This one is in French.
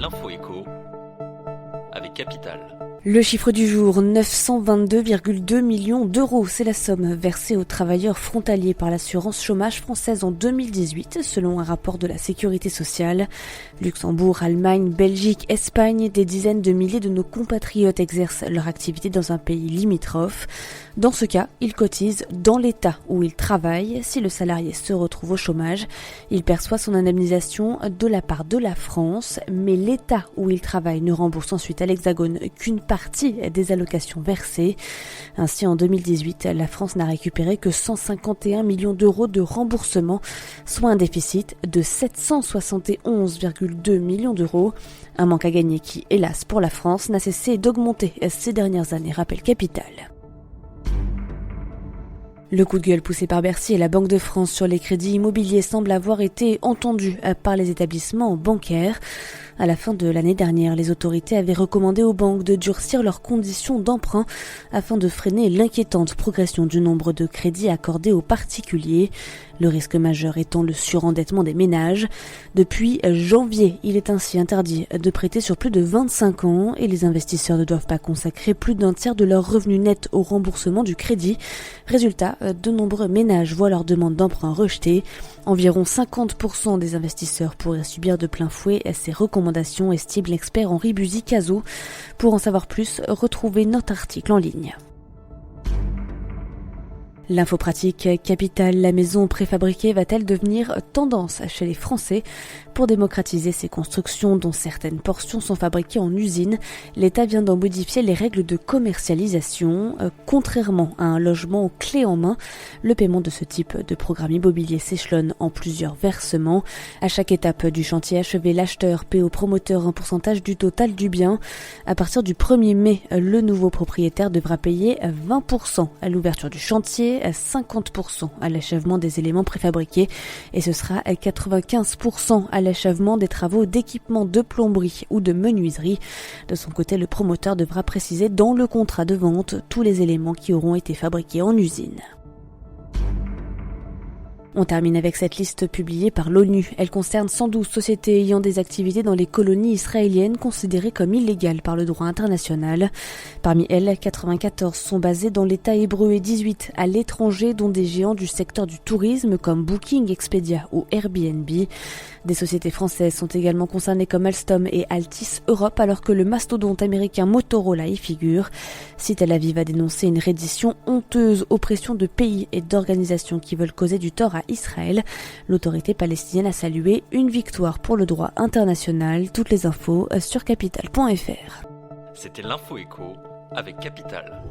L'info écho avec Capital. Le chiffre du jour, 922,2 millions d'euros. C'est la somme versée aux travailleurs frontaliers par l'assurance chômage française en 2018, selon un rapport de la Sécurité sociale. Luxembourg, Allemagne, Belgique, Espagne, des dizaines de milliers de nos compatriotes exercent leur activité dans un pays limitrophe. Dans ce cas, ils cotisent dans l'État où ils travaillent. Si le salarié se retrouve au chômage, il perçoit son indemnisation de la part de la France, mais l'État où il travaille ne rembourse ensuite à l'Hexagone qu'une partie des allocations versées. Ainsi, en 2018, la France n'a récupéré que 151 millions d'euros de remboursement, soit un déficit de 771,2 millions d'euros. Un manque à gagner qui, hélas pour la France, n'a cessé d'augmenter ces dernières années, rappelle Capital. Le coup de gueule poussé par Bercy et la Banque de France sur les crédits immobiliers semble avoir été entendu par les établissements bancaires. À la fin de l'année dernière, les autorités avaient recommandé aux banques de durcir leurs conditions d'emprunt afin de freiner l'inquiétante progression du nombre de crédits accordés aux particuliers. Le risque majeur étant le surendettement des ménages. Depuis janvier, il est ainsi interdit de prêter sur plus de 25 ans et les investisseurs ne doivent pas consacrer plus d'un tiers de leur revenu net au remboursement du crédit. Résultat, de nombreux ménages voient leur demande d'emprunt rejetée. Environ 50% des investisseurs pourraient subir de plein fouet ces recommandations, estime l'expert Henri Buzy-Cazot. Pour en savoir plus, retrouvez notre article en ligne. L'info pratique Capital, la maison préfabriquée va-t-elle devenir tendance chez les Français? Pour démocratiser ces constructions dont certaines portions sont fabriquées en usine, l'État vient d'en modifier les règles de commercialisation. Contrairement à un logement clé en main, le paiement de ce type de programme immobilier s'échelonne en plusieurs versements. À chaque étape du chantier achevé, l'acheteur paie au promoteur un pourcentage du total du bien. À partir du 1er mai, le nouveau propriétaire devra payer 20% à l'ouverture du chantier, 50% à l'achèvement des éléments préfabriqués et ce sera 95% à l'achèvement des travaux d'équipement de plomberie ou de menuiserie. De son côté, le promoteur devra préciser dans le contrat de vente tous les éléments qui auront été fabriqués en usine. On termine avec cette liste publiée par l'ONU. Elle concerne 112 sociétés ayant des activités dans les colonies israéliennes considérées comme illégales par le droit international. Parmi elles, 94 sont basées dans l'État hébreu et 18 à l'étranger, dont des géants du secteur du tourisme comme Booking, Expedia ou Airbnb. Des sociétés françaises sont également concernées comme Alstom et Altis Europe, alors que le mastodonte américain Motorola y figure. Si Tel Aviv a dénoncé une reddition honteuse aux pressions de pays et d'organisations qui veulent causer du tort à Israël, l'autorité palestinienne a salué une victoire pour le droit international. Toutes les infos sur capital.fr. C'était l'info écho avec Capital.